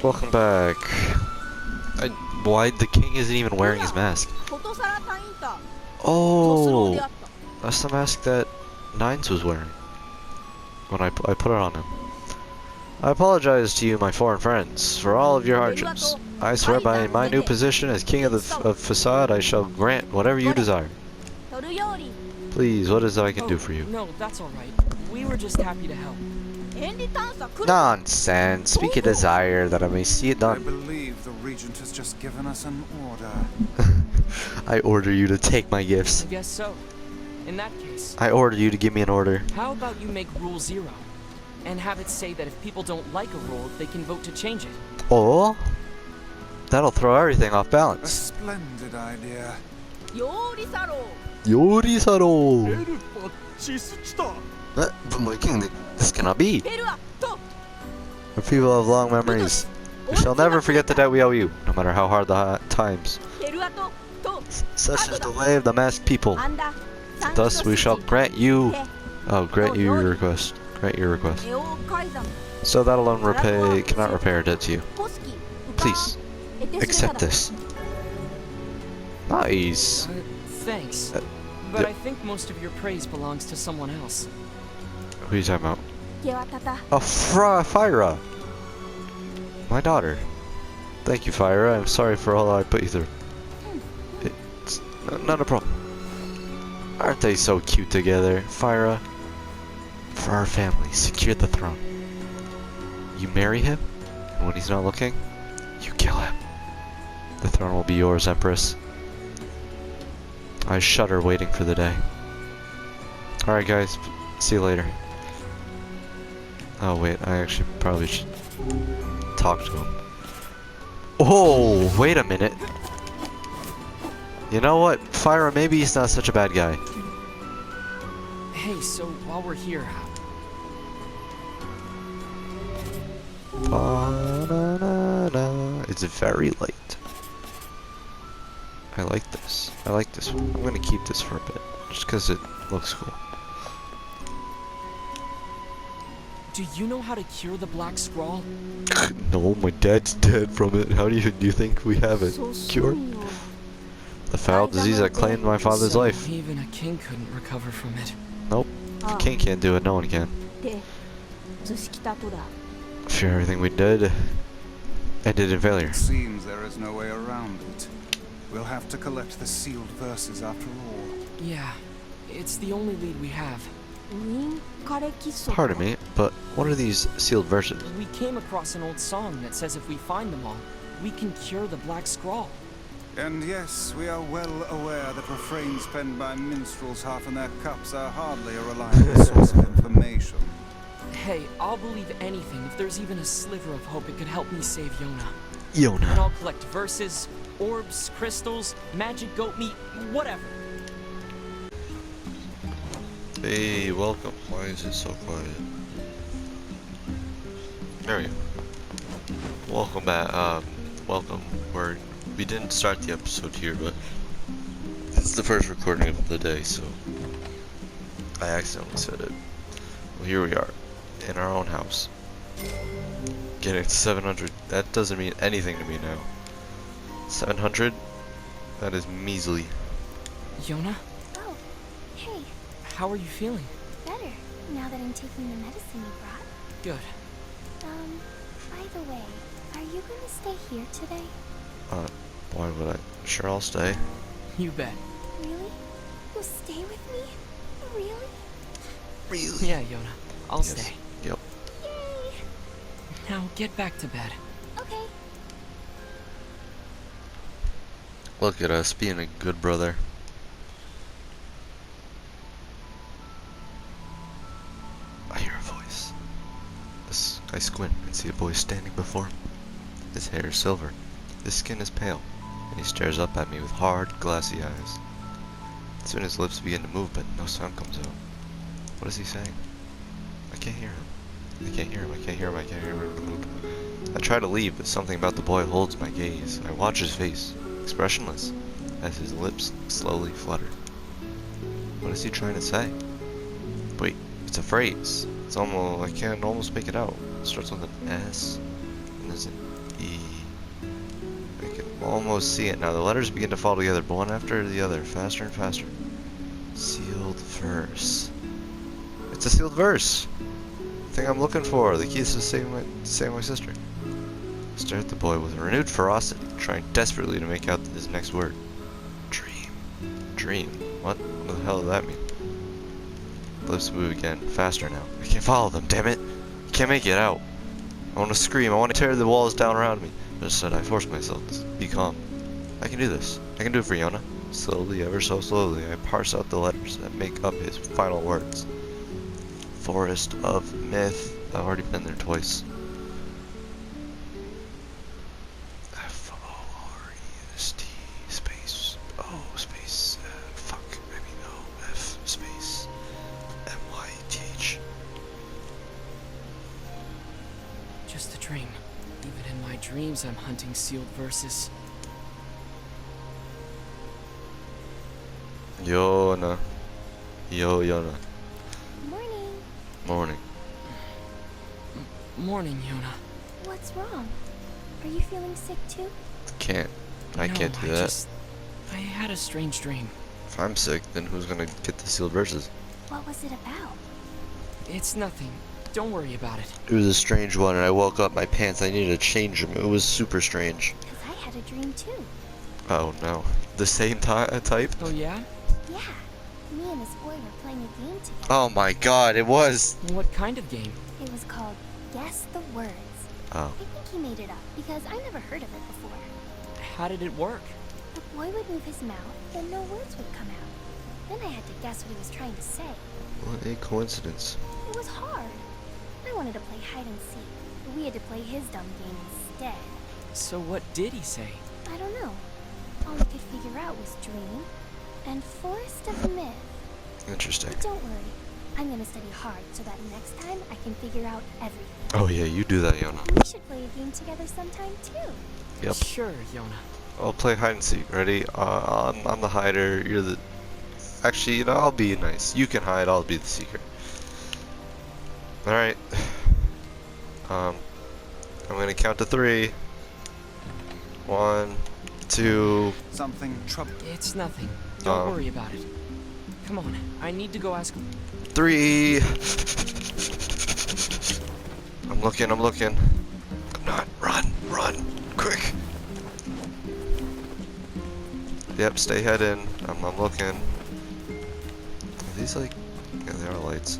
Welcome back. Why the king isn't even wearing his mask? Oh, that's the mask that Nines was wearing when I put it on him. I apologize to you, my foreign friends, for all of your hardships. I swear by my new position as king of Facade, I shall grant whatever you desire. Please, what is it I can do for you? No, that's alright. We were just happy to help. Nonsense. Speak a desire that I may see it I done. believe the regent has just given us an order. I order you to take my gifts. I guess so. In that case, I order you to give me an order. how about you make Rule 0? And have it say that if people don't like a rule, they can vote to change it. Oh? That'll throw everything off A balance. splendid idea. Yorisaro! But my king, this cannot be. Our people have long memories. We shall never forget the debt we owe you, no matter how hard the times. Such is the way of the masked people. Thus we shall grant you... Oh, grant you your request. Grant your request. So that alone cannot repair a debt to you. Please, accept this. Nice. Thanks. But I think most of your praise belongs to someone else. Who are you talking about? Oh, Fyra! My daughter. Thank you, Fyra. I'm sorry for all I put you through. It's not a problem. Aren't they so cute together? Fyra, for our family, secure the throne. You marry him, and when he's not looking, you kill him. The throne will be yours, Empress. I shudder waiting for the day. Alright guys, see you later. Oh wait, I actually probably should talk to him. Oh, wait a minute. You know what, Fyra, maybe he's not such a bad guy. Hey, so while we're here, It's very light. I like this. I like this one. I'm gonna keep this for a bit, just because it looks cool. do you know how to cure the Black Scrawl? No, my dad's dead from it. How do you think we have it cured? The foul disease that claimed my father's So life. even a king couldn't recover from it. Nope. The king can't do it, no one can. Fear everything we did ended in failure. It seems there is no way around it. We'll have to collect the sealed verses after all. Yeah, it's the only lead we have. Pardon me, but what are these sealed verses? We came across an old song that says if we find them all, we can cure the Black Scrawl. And yes, we are well aware that refrains penned by minstrels half in their cups are hardly a reliable source of information. Hey, I'll believe anything if there's even a sliver of hope it could help me save Yona. And Yona. I'll collect verses, orbs, crystals, magic goat meat, whatever. Hey, welcome. Why is it so quiet? There we go. Welcome back. Welcome. We didn't start the episode here, but it's the first recording of the day, so I accidentally said it. Well, here we are, in our own house. Getting to 700. That doesn't mean anything to me now. 700? That is measly. Yona, Oh, hey, how are you feeling? better, now that I'm taking the medicine you brought. Good. By the way, are you gonna stay here today? Why would I? Sure, I'll stay. You bet. Really? You'll stay with me? Really? Really? Yeah, Yona, I'll Yes. stay. Yep. Yay! Now get back to bed. Okay. Look at us being a good brother. I hear a voice. I squint and see a boy standing before me. His hair is silver, his skin is pale, and he stares up at me with hard, glassy eyes. Soon his lips begin to move, but no sound comes out. What is he saying? I can't hear him. I can't hear him. I can't hear him. I can't hear him. I try to leave, but something about the boy holds my gaze. I watch his face, expressionless, as his lips slowly flutter. What is he trying to say? Wait, it's a phrase. It's almost, I can't almost make it out. It starts with an S, and there's an E. I can almost see it now. The letters begin to fall together, one after the other, faster and faster. Sealed verse. It's a sealed verse. The thing I'm looking for. The keys to save my sister. I stare at the boy with renewed ferocity, trying desperately to make out his next word. Dream. Dream. What the hell does that mean? Lips move again, faster now. I can't follow them, damn it! I can't make it out. I want to scream, I want to tear the walls down around me. But instead, I force myself to be calm. I can do this. I can do it for Yona. Slowly, ever so slowly, I parse out the letters that make up his final words. Forest of Myth. I've already been there twice. F-O-R-E-S-T space O space fuck. I mean O F space M-Y-T-H. Just a dream. Even in my dreams, I'm hunting sealed verses. Yona. Yona. Morning. Morning. Morning, Yona. What's wrong? Are you feeling sick too? I can't do that. I had a strange dream. If I'm sick, then who's gonna get the sealed verses? What was it about? It's nothing. Don't worry about it. It was a strange one, and I woke up my pants. I needed to change them. It was super strange. Because I had a dream too. Oh no. The same type? Oh, yeah? Yeah. Me and this boy were playing a game together. Oh my god, it was! What kind of game? It was called Guess the Words. Oh. I think he made it up because I never heard of it before. How did it work? The boy would move his mouth, then no words would come out. Then I had to guess what he was trying to say. What a coincidence. It was hard. I wanted to play hide and seek, but we had to play his dumb game instead. So what did he say? I don't know. All we could figure out was dream and Forest of Myth. Interesting. But don't worry. I'm gonna study hard so that next time I can figure out everything. Oh yeah, you do that, Yona. We should play a game together sometime too. Yep. Sure, Yona. I'll play hide and seek. Ready? I'm the hider. You're the... Actually, you know, I'll be nice. You can hide, I'll be the seeker. Alright. I'm gonna count to 3. 1, 2... Something trouble. It's nothing. Don't worry about it. Come on, I need to go ask him. 3... I'm looking. Come on, run, quick. Yep, stay head in. I'm looking. Are these like... Yeah, they are lights.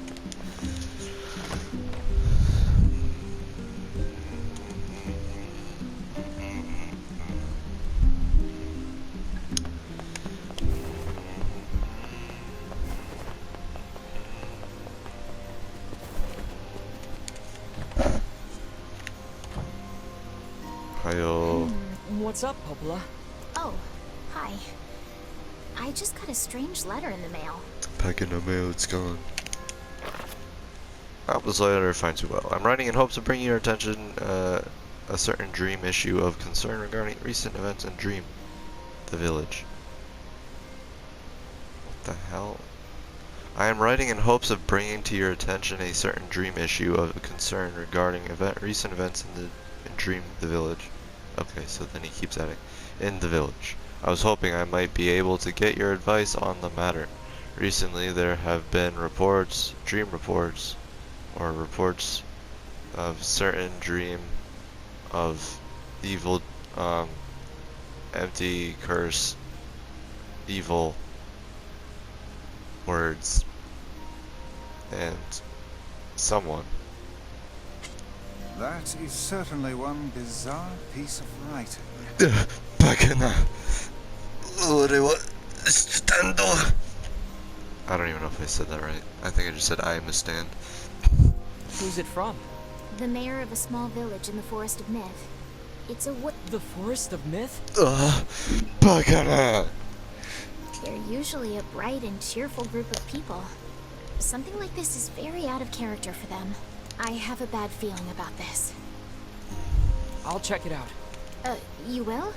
Hiyo. What's up, Popola? Oh, hi. I just got a strange letter in the mail. Back in the mail, it's gone. I hope this letter finds you well. I'm writing in hopes of bringing your attention a certain dream issue of concern regarding recent events in Dream, the village. What the hell? I am writing in hopes of bringing to your attention a certain dream issue of concern regarding recent events in Dream, the village. Okay, so then he keeps adding, in the village. I was hoping I might be able to get your advice on the matter. Recently there have been dream reports of certain dream of evil, empty, curse, evil words, and someone. That is certainly one bizarre piece of writing. I don't even know if I said that right. I think I just said I am a stand. Who's it from? The mayor of a small village in the Forest of Myth. It's a The Forest of Myth? Bagana! They're usually a bright and cheerful group of people. Something like this is very out of character for them. I have a bad feeling about this. I'll check it out. You will?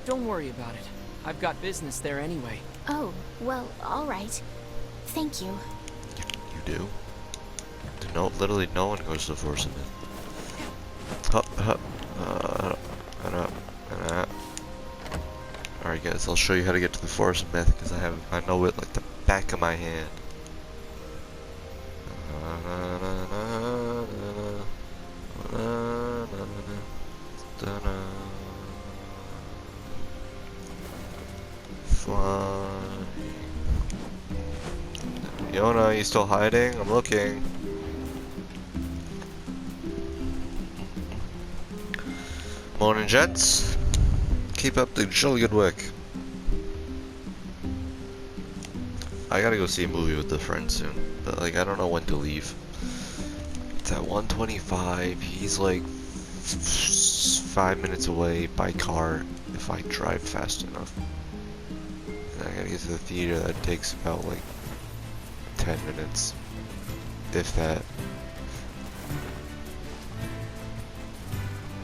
Don't worry about it. I've got business there anyway. Oh, well, alright. Thank you. You do? Literally no one goes to the Forest of Myth. Alright guys, I'll show you how to get to the Forest of Myth, because I know it like the back of my hand. Flying. Yona, you still hiding? I'm looking. Morning, gents. Keep up the jolly good work. I gotta go see a movie with a friend soon, but like I don't know when to leave. It's at 1:25. He's like 5 minutes away by car if I drive fast enough. And I gotta get to the theater. That takes about like 10 minutes, if that.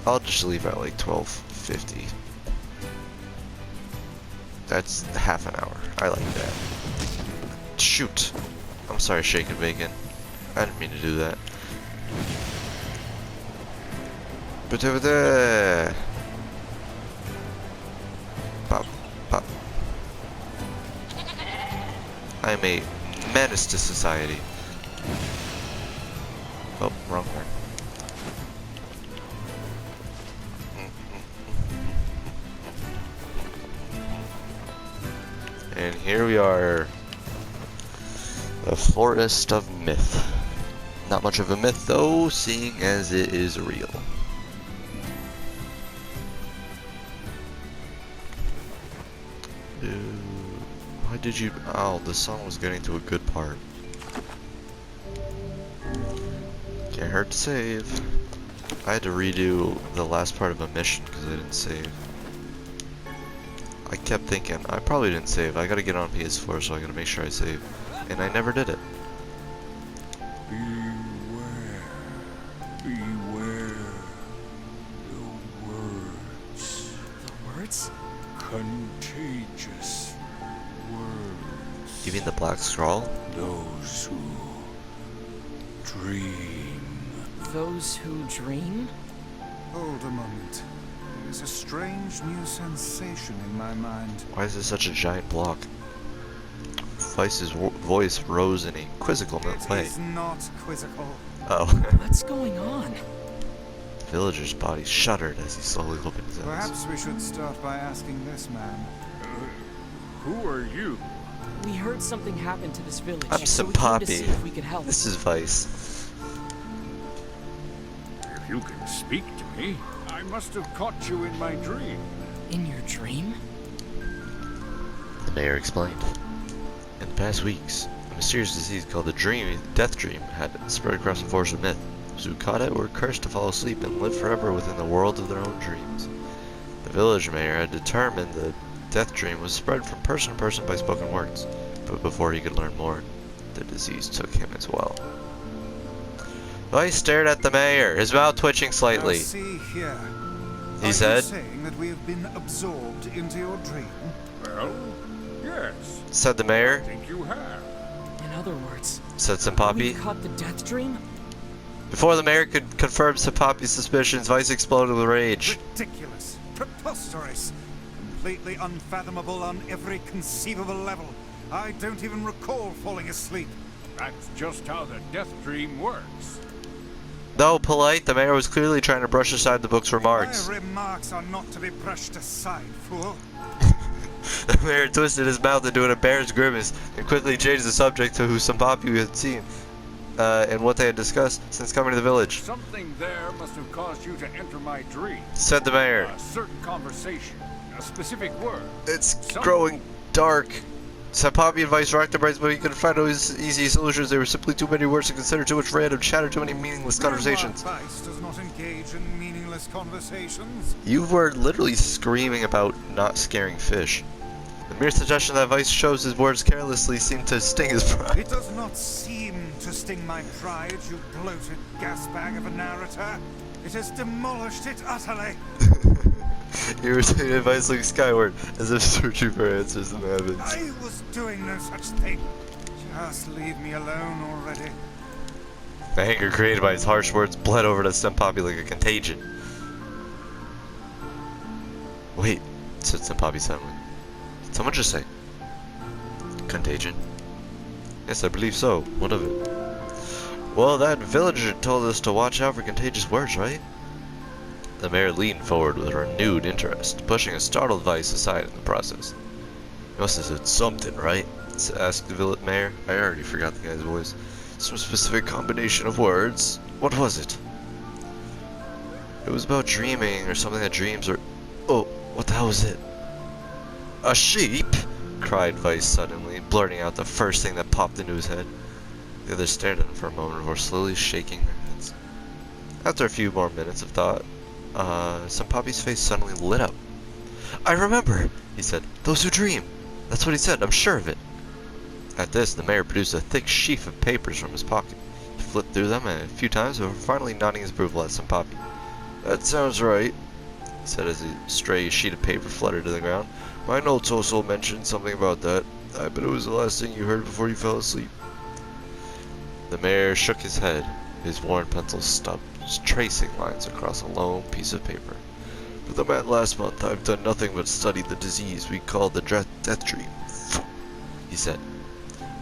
I'll just leave at like 12:50. That's half an hour. I like that. Shoot! I'm sorry, Shake and Bacon. I didn't mean to do that. But over there. Pop, pop. I'm a menace to society. Oh, wrong one. And here we are. The Forest of Myth. Not much of a myth though, seeing as it is real. Why did you... Oh, the song was getting to a good part. Can't hurt to save. I had to redo the last part of a mission because I didn't save. I kept thinking, I probably didn't save. I gotta get on PS4, so I gotta make sure I save. And I never did it. Beware, beware the words. The words? Contagious words. You mean the Black Scrawl? Those who dream. Those who dream? Hold a moment. There is a strange new sensation in my mind. Why is this such a giant block? Vice's voice rose in a quizzical way. It is not quizzical. Oh. What's going on? The villager's body shuddered as he slowly opened his eyes. Perhaps we should start by asking this man. Who are you? We heard something happen to this village, I'm so some we came Poppy. to see if we could help. This is Vice. If you can speak to me, I must have caught you in my dream. In your dream? The mayor explained. In the past weeks, a mysterious disease called the Death Dream had spread across the Forest of Myth. Those who caught it were cursed to fall asleep and live forever within the world of their own dreams. The village mayor had determined the Death Dream was spread from person to person by spoken words, but before he could learn more, the disease took him as well. Vice stared at the mayor, his mouth twitching slightly. Now see here. He Are said, you saying that we have been absorbed into your dream? Well, yes. said the mayor, I think you have. In other words, said Senpapi. we caught the death dream? Before the mayor could confirm Senpapi's suspicions, Vice exploded with rage. Ridiculous, preposterous, completely unfathomable on every conceivable level. I don't even recall falling asleep. That's just how the death dream works. Though polite, the mayor was clearly trying to brush aside the book's remarks. My remarks are not to be brushed aside, fool. The mayor twisted his mouth into an embarrassed grimace and quickly changed the subject to who Senpapi had seen and what they had discussed since coming to the village. Something there must have caused you to enter my dream. Said the mayor. A certain conversation, a specific word. It's growing dark. Senpapi and Vice rocked their brains, but he couldn't find no easy solutions. There were simply too many words to consider, too much random chatter, too many meaningless conversations. Vice does not engage in meaningless conversations. You were literally screaming about not scaring fish. The mere suggestion that Vice chose his words carelessly seemed to sting his pride. It does not seem to sting my pride, you bloated gasbag of a narrator. It has demolished it utterly. You were saying advice looking skyward, as if searching for answers in the heavens. I was doing no such thing. Just leave me alone already. The anger created by his harsh words bled over to Senpapi like a contagion. Wait, said Senpapi suddenly. Someone just say contagion. Yes, I believe so. What of it? Well, that villager told us to watch out for contagious words, right? The mayor leaned forward with renewed interest, pushing a startled Vice aside in the process. You must have said something, right? Asked the village mayor. I already forgot the guy's voice. Some specific combination of words. What was it? It was about dreaming, or something that dreams are... Oh, what the hell was it? A sheep? Cried Vice suddenly, blurting out the first thing that popped into his head. The others stared at him for a moment before slowly shaking their heads. After a few more minutes of thought, Senpapi's face suddenly lit up. I remember, he said. Those who dream. That's what he said, I'm sure of it. At this, the mayor produced a thick sheaf of papers from his pocket. He flipped through them a few times before finally nodding his approval at Senpapi. That sounds right, he said as a stray sheet of paper fluttered to the ground. My notes also mentioned something about that. I bet it was the last thing you heard before you fell asleep. The mayor shook his head, his worn pencil stubbed, tracing lines across a lone piece of paper. For the man last month, I've done nothing but study the disease we call the death dream, he said.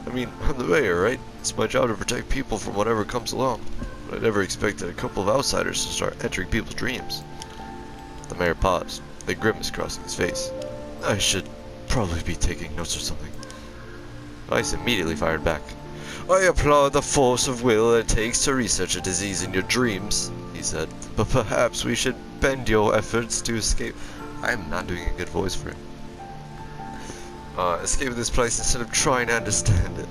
I mean, I'm the mayor, right? It's my job to protect people from whatever comes along. But I never expected a couple of outsiders to start entering people's dreams. The mayor paused, a grimace crossing his face. I should probably be taking notes or something. Vice immediately fired back. I applaud the force of will it takes to research a disease in your dreams, he said. But perhaps we should bend your efforts to escape. I am not doing a good voice for it. Escape this place instead of trying to understand it.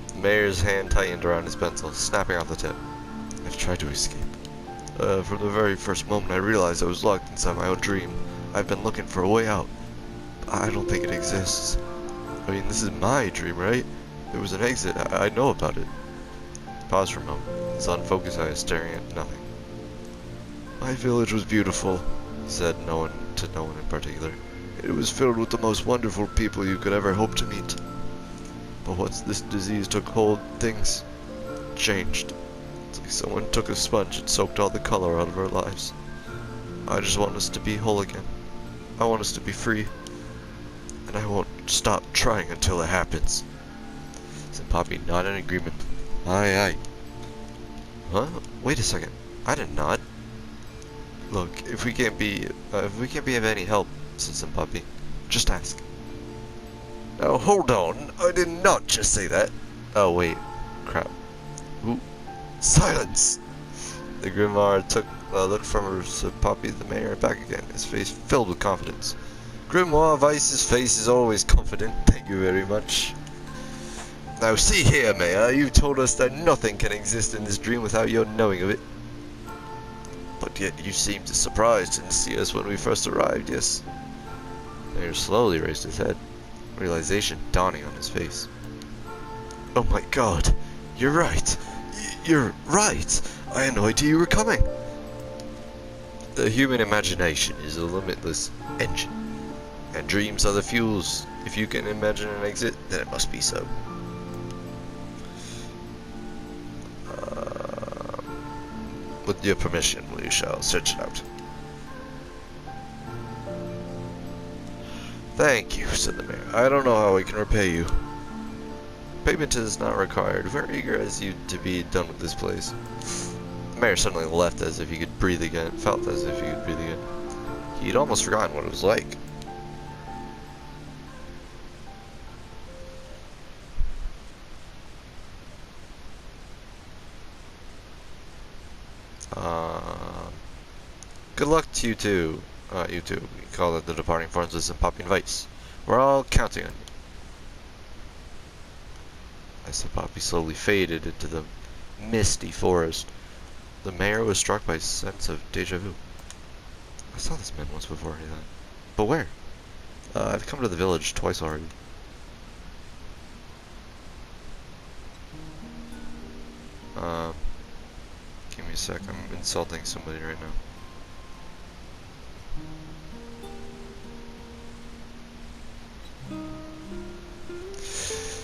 The mayor's hand tightened around his pencil, snapping off the tip. I've tried to escape. From the very first moment I realized I was locked inside my own dream. I've been looking for a way out. I don't think it exists. I mean, this is my dream, right? There was an exit. I know about it. Pause for a moment, his unfocused eyes staring at nothing. My village was beautiful, he said, to no one in particular. It was filled with the most wonderful people you could ever hope to meet. But once this disease took hold, things changed. It's like someone took a sponge and soaked all the color out of our lives. I just want us to be whole again. I want us to be free. And I won't stop trying until it happens. Senpapi nodded in agreement. Aye, aye. Huh? Wait a second. I did not. Look, if we can't be of any help, said Senpapi, just ask. Now hold on, I did not just say that. Oh wait, crap. Ooh. Silence! The Grimoire took a look from Senpapi to the mayor and back again, his face filled with confidence. Grimoire Vice's face is always confident, thank you very much. Now see here, Mayor, you told us that nothing can exist in this dream without your knowing of it. But yet you seemed surprised to see us when we first arrived, yes? Mayor slowly raised his head, realization dawning on his face. Oh my god, you're right. You're right. I had no idea you were coming. The human imagination is a limitless engine, and dreams are the fuels. If you can imagine an exit, then it must be so. With your permission, we shall search it out. Thank you, said the mayor. I don't know how I can repay you. Payment is not required. Very eager as you to be done with this place. The mayor suddenly left as if he could breathe again. Felt as if he could breathe again. He'd almost forgotten what it was like. Good luck to you two. You two. We call it the departing forms of Senpapi and Vice. We're all counting on you. As Senpapi slowly faded into the misty forest, the mayor was struck by a sense of deja vu. I saw this man once before, he thought. But where? I've come to the village twice already. Give me a sec, I'm insulting somebody right now.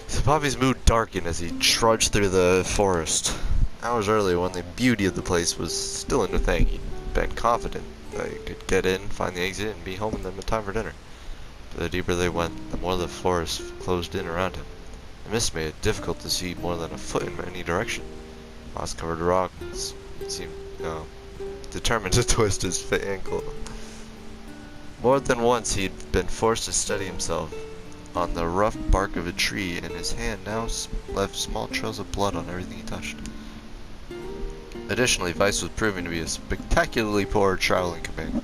Senpapi's mood darkened as he trudged through the forest. Hours earlier, when the beauty of the place was still in the thing, he'd been confident that he could get in, find the exit, and be home in time for dinner. But the deeper they went, the more the forest closed in around him. The mist made it difficult to see more than a foot in any direction. Moss-covered rocks seemed, determined to twist his ankle. More than once he'd been forced to steady himself on the rough bark of a tree, and his hand now left small trails of blood on everything he touched. Additionally, Vice was proving to be a spectacularly poor traveling companion.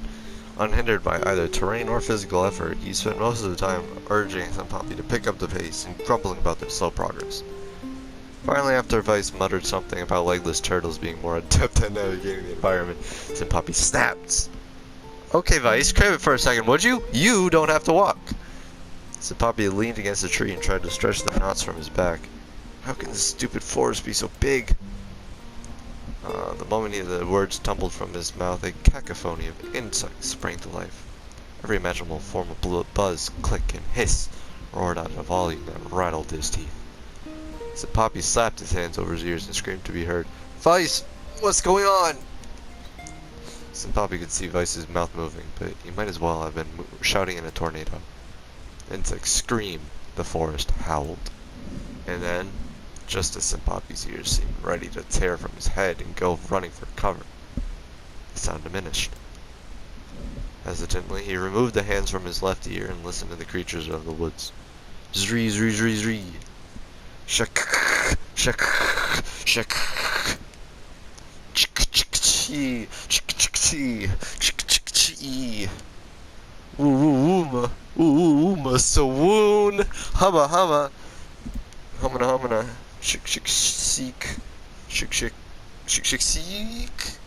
Unhindered by either terrain or physical effort, he spent most of the time urging Senpapi to pick up the pace and grumbling about their slow progress. Finally, after Vice muttered something about legless turtles being more adept at navigating the environment, Senpapi snapped. Okay, Vice, crave it for a second, would you? You don't have to walk. Senpapi leaned against a tree and tried to stretch the knots from his back. How can this stupid forest be so big? The moment the words tumbled from his mouth, a cacophony of insects sprang to life. Every imaginable form of buzz, click, and hiss roared out at a volume that rattled his teeth. Senpapi slapped his hands over his ears and screamed to be heard, "Vice, what's going on?" Senpapi could see Vice's mouth moving, but he might as well have been shouting in a tornado. Insects screamed, the forest howled. And then, just as Senpapi's ears seemed ready to tear from his head and go running for cover, the sound diminished. Hesitantly, he removed the hands from his left ear and listened to the creatures of the woods. Zree, zree, zree, zree. Shak, shak, shak. Chick, chick, chee, chick, chick, chee, chick, chick, chee. Ooh, ooma, so woon. Hubba, hubba. Humana, humana. Shik, shik, seek. Shik, shik, shik, shik, seek.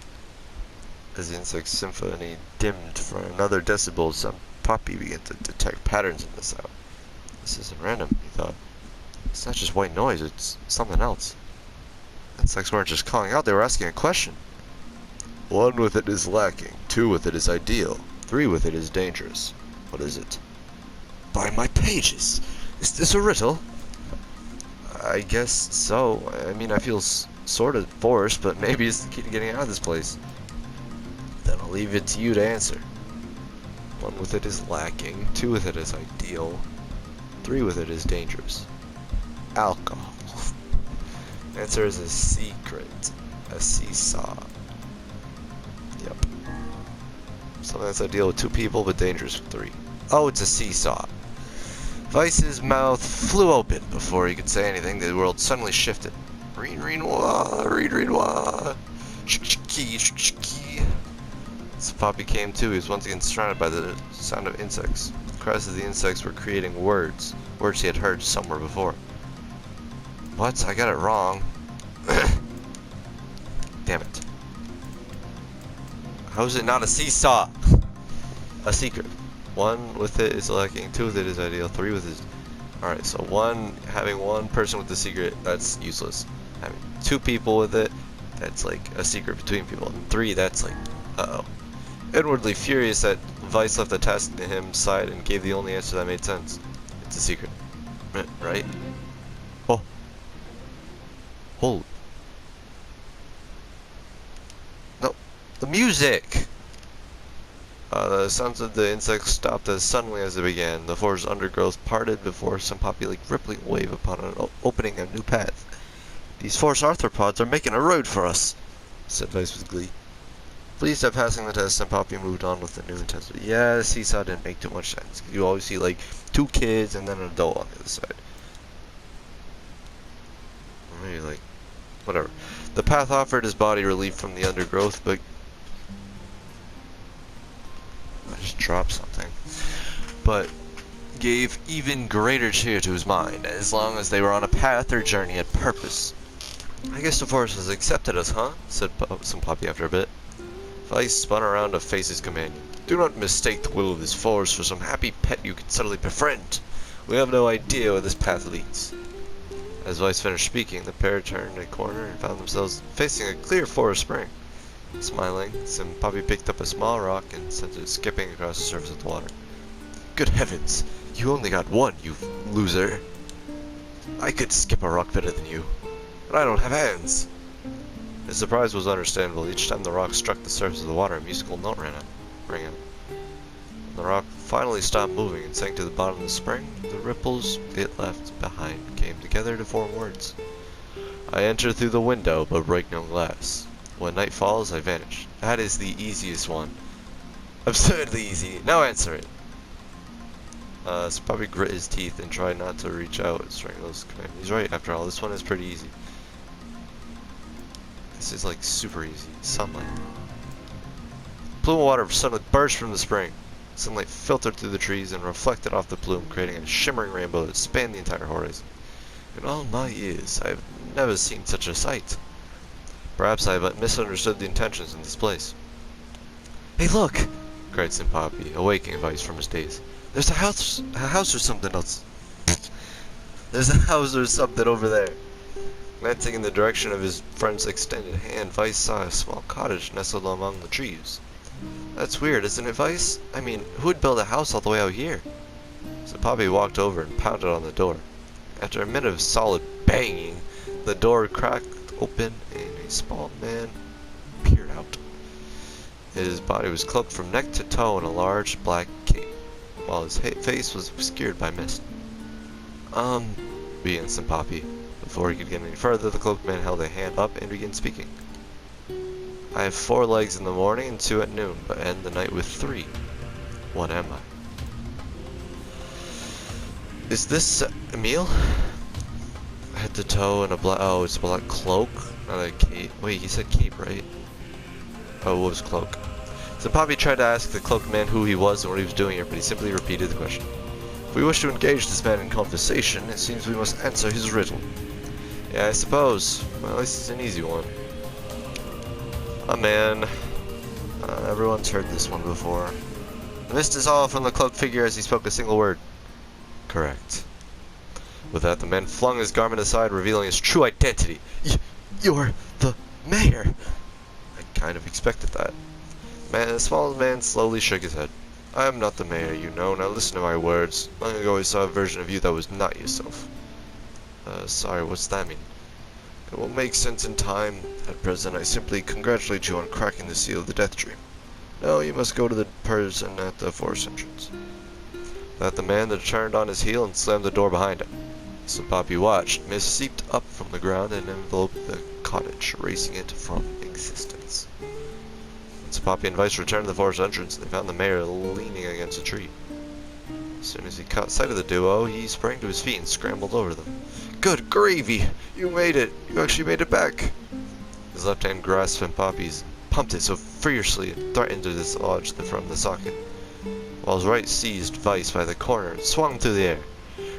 As the insect's symphony dimmed for another decibel, Senpapi began to detect patterns in the sound. This isn't random, he thought. It's not just white noise, it's something else. Insects weren't just calling out, they were asking a question. 1 with it is lacking, 2 with it is ideal, 3 with it is dangerous. What is it? By my pages! Is this a riddle? I guess so. I mean, I feel sort of forced, but maybe it's the key to getting out of this place. Then I'll leave it to you to answer. 1 with it is lacking, 2 with it is ideal, 3 with it is dangerous. Alcohol. The answer is a secret. A seesaw. Yep. Something that's ideal with 2 people, but dangerous with 3. Oh, it's a seesaw. Vice's mouth flew open before he could say anything. The world suddenly shifted. Reen, reen, wah, reen, reen, wah. Shik-shiki, shik-shiki. Senpapi came to. He was once again surrounded by the sound of insects. The cries of the insects were creating words. Words he had heard somewhere before. What? I got it wrong. Damn it. How is it not a seesaw? A secret. 1 with it is lacking, 2 with it is ideal, 3 with it is... Alright, so having 1 person with the secret, that's useless. Having 2 people with it, that's like a secret between people. And 3, that's like, uh-oh. Inwardly furious that Vice left the task to him side and gave the only answer that made sense. It's a secret. Right? Oh. Hold. No. The music! The sounds of the insects stopped as suddenly as they began. The forest undergrowth parted before Senpapi like rippling wave upon opening a new path. These forest arthropods are making a road for us, said Vice with glee. Pleased at passing the test, Senpapi moved on with the new intensity. Yeah, the seesaw didn't make too much sense. You always see like 2 kids and then an adult on the other side. Or maybe like, whatever. The path offered his body relief from the undergrowth, but I just dropped something. But gave even greater cheer to his mind. As long as they were on a path, their journey had purpose. I guess the forest has accepted us, huh? Said Senpapi after a bit. Vice spun around to face his companion. Do not mistake the will of this forest for some happy pet you can suddenly befriend. We have no idea where this path leads. As Vice finished speaking, the pair turned a corner and found themselves facing a clear forest spring. Smiling, Senpapi picked up a small rock and sent it skipping across the surface of the water. Good heavens! You only got 1, you loser! I could skip a rock better than you, but I don't have hands! His surprise was understandable. Each time the rock struck the surface of the water, a musical note rang out. The rock finally stopped moving and sank to the bottom of the spring, the ripples it left behind came together to form words. I enter through the window, but break no glass. When night falls, I vanish. That is the easiest one. Absurdly easy. Now answer it. So probably grit his teeth and try not to reach out and strangle his command. He's right, after all. This one is pretty easy. This is like super easy. Sunlight. Plume of water suddenly burst from the spring. Sunlight filtered through the trees and reflected off the plume, creating a shimmering rainbow that spanned the entire horizon. In all my years, I have never seen such a sight. Perhaps I have misunderstood the intentions in this place. Hey, look! Cried Simpapi, awaking Vice from his daze. There's a house or something else. There's a house or something over there. Glancing in the direction of his friend's extended hand, Vice saw a small cottage nestled among the trees. That's weird, isn't it, Vice? I mean, who would build a house all the way out here? Simpapi walked over and pounded on the door. After a minute of solid banging, the door cracked open and a small man peered out. His body was cloaked from neck to toe in a large black cape, while his face was obscured by mist. Began Simpapi. Before he could get any further, the cloaked man held a hand up and began speaking. I have 4 legs in the morning and 2 at noon, but end the night with 3. What am I? Is this Emil? Head to toe in a black. Oh, it's a black cloak, not a cape. Wait, he said cape, right? Oh, what was cloak? Simpapi tried to ask the cloaked man who he was and what he was doing here, but he simply repeated the question. If we wish to engage this man in conversation, it seems we must answer his riddle. Yeah, I suppose. Well, at least it's an easy one. Oh man. Everyone's heard this one before. The mist dissolved from the cloaked figure as he spoke a single word. Correct. With that, the man flung his garment aside, revealing his true identity. You're the mayor! I kind of expected that. The small man slowly shook his head. I am not the mayor, you know. Now listen to my words. Long ago I saw a version of you that was not yourself. Sorry, what's that mean? It will make sense in time. At present, I simply congratulate you on cracking the seal of the death dream. Now you must go to the person at the forest entrance. That the man that turned on his heel and slammed the door behind him. Simpapi watched. Mist seeped up from the ground and enveloped the cottage, erasing it from existence. When Simpapi and Vice returned to the forest entrance, they found the mayor leaning against a tree. As soon as he caught sight of the duo, he sprang to his feet and scrambled over them. Good gravy! You made it! You actually made it back! His left hand grasped Simpapi's, pumped it so fiercely it threatened to dislodge from the socket, while his right seized Vice by the corner and swung through the air.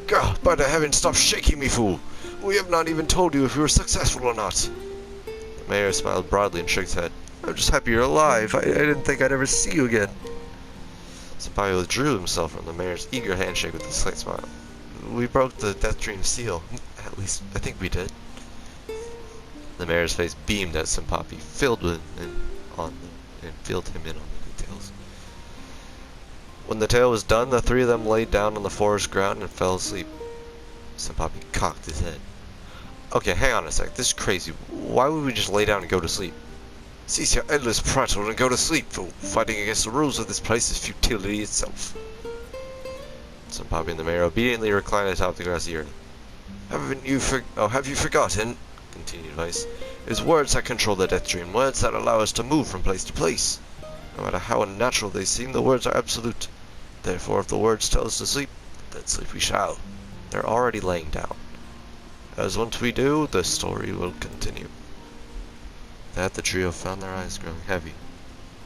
God, by the heavens, stop shaking me, fool! We have not even told you if we were successful or not! The mayor smiled broadly and shook his head. I'm just happy you're alive. I didn't think I'd ever see you again. Simpapi withdrew himself from the mayor's eager handshake with a slight smile. We broke the death dream seal. At least, I think we did. The mayor's face beamed at Simpapi, filled him in on the details. When the tale was done, the 3 of them laid down on the forest ground and fell asleep. Simpapi cocked his head. Okay, hang on a sec. This is crazy. Why would we just lay down and go to sleep? Cease your endless prattle and go to sleep, fool. Fighting against the rules of this place is futility itself. Simpapi and the mayor obediently reclined atop the grassy earth. Have you forgotten? Continued Vice. It is words that control the death dream, words that allow us to move from place to place. No matter how unnatural they seem, the words are absolute. Therefore, if the words tell us to sleep, then sleep we shall. They're already laying down. As once we do, the story will continue. That the trio found their eyes growing heavy,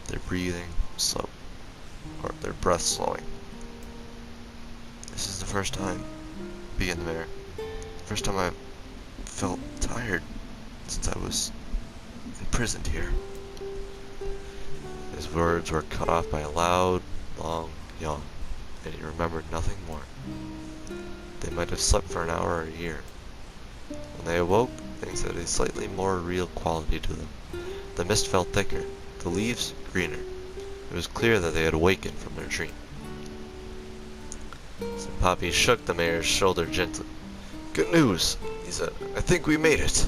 their breathing slow, or their breath slowing. This is the first time, began the mayor, first time I felt tired since I was imprisoned here. His words were cut off by a loud, long yawn, and he remembered nothing more. They might have slept for an hour or a year. When they awoke, things had a slightly more real quality to them. The mist felt thicker, the leaves greener. It was clear that they had awakened from their dream. Simpapi shook the mayor's shoulder gently. Good news, he said. I think we made it.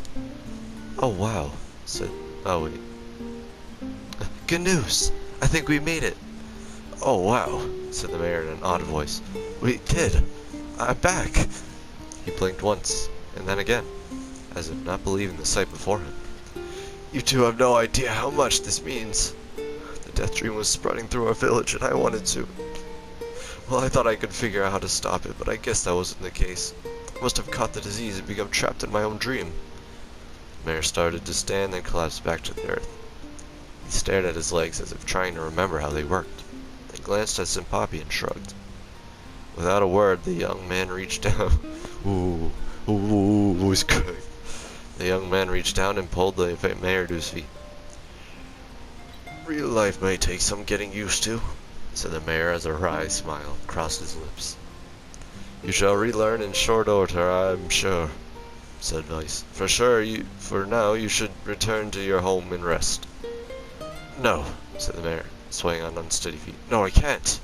Oh wow, said... Oh wait. Good news! I think we made it. Oh wow, said the mayor in an odd voice. We did. I'm back. He blinked once, and then again, as if not believing the sight before him. You two have no idea how much this means. The death dream was spreading through our village, and I wanted to. Well, I thought I could figure out how to stop it, but I guess that wasn't the case. I must have caught the disease and become trapped in my own dream. The mayor started to stand, then collapsed back to the earth. He stared at his legs as if trying to remember how they worked, then glanced at Simpapi and shrugged. Without a word, the young man reached down. He's crying. The young man reached down and pulled the mayor to his feet. Real life may take some getting used to, said the mayor as a wry smile crossed his lips. You shall relearn in short order, I'm sure, said Vice. For now, you should return to your home and rest. No, said the mayor, swaying on unsteady feet. No, I can't.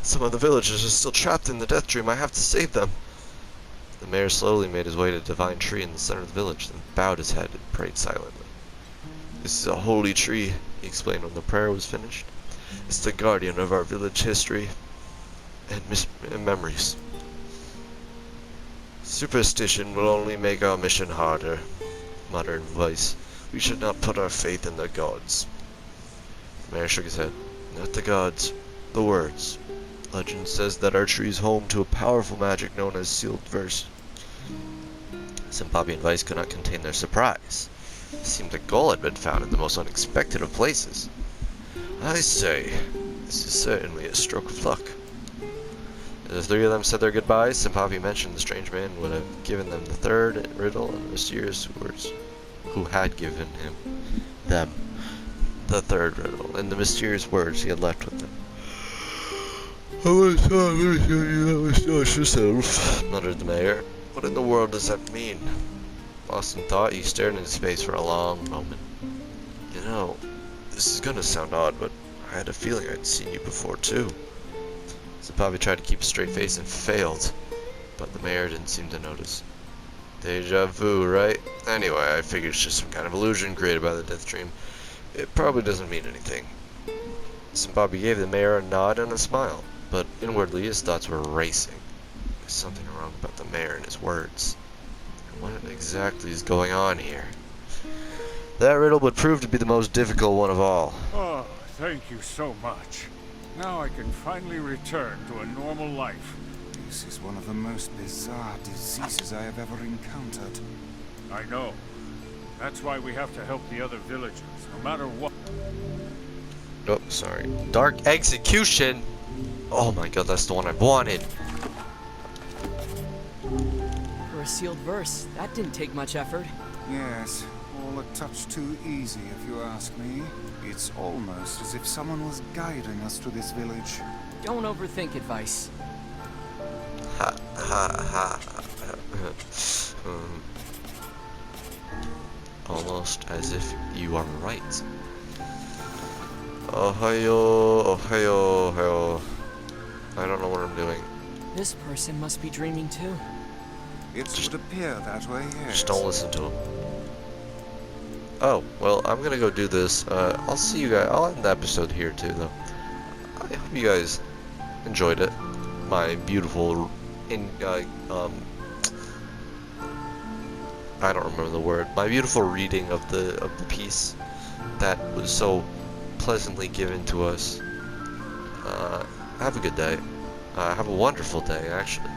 Some of the villagers are still trapped in the death dream. I have to save them. The mayor slowly made his way to the divine tree in the center of the village, then bowed his head and prayed silently. This is a holy tree, he explained when the prayer was finished. It's the guardian of our village history and memories. Superstition will only make our mission harder, muttered Vice. We should not put our faith in the gods. The mayor shook his head. Not the gods, the words. Legend says that our tree is home to a powerful magic known as sealed verse. Simpapi and Vice could not contain their surprise. It seemed a goal had been found in the most unexpected of places. I say, this is certainly a stroke of luck. As the three of them said their goodbyes, Simpapi mentioned the strange man would have given them the third riddle and the mysterious words. Who had given them the third riddle and the mysterious words he had left with them. Yourself, muttered the mayor. What in the world does that mean? Lost in thought, he stared into space for a long moment. You know, this is gonna sound odd, but I had a feeling I'd seen you before too. Simpapi tried to keep a straight face and failed, but the mayor didn't seem to notice. Deja vu, right? Anyway, I figured it's just some kind of illusion created by the death dream. It probably doesn't mean anything. Simpapi gave the mayor a nod and a smile, but inwardly his thoughts were racing. There's something wrong about the mayor and his words. What exactly is going on here? That riddle would prove to be the most difficult one of all. Oh, thank you so much. Now I can finally return to a normal life. This is one of the most bizarre diseases I have ever encountered. I know. That's why we have to help the other villagers, no matter what. Oh, sorry. Dark Execution! Oh my god, that's the one I wanted. For a sealed verse, that didn't take much effort. Yes, all a touch too easy if you ask me. It's almost as if someone was guiding us to this village. Don't overthink it, Vice. Ha ha ha. Almost as if you are right. Ohio, Ohio, Ohio. I don't know what I'm doing. This person must be dreaming too. It would appear that way, yes. Just don't listen to him. Oh, well, I'm gonna go do this. I'll see you guys. I'll end the episode here too, though. I hope you guys enjoyed it. My beautiful, I don't remember the word. My beautiful reading of the piece that was so pleasantly given to us. Have a good day. Have a wonderful day, actually.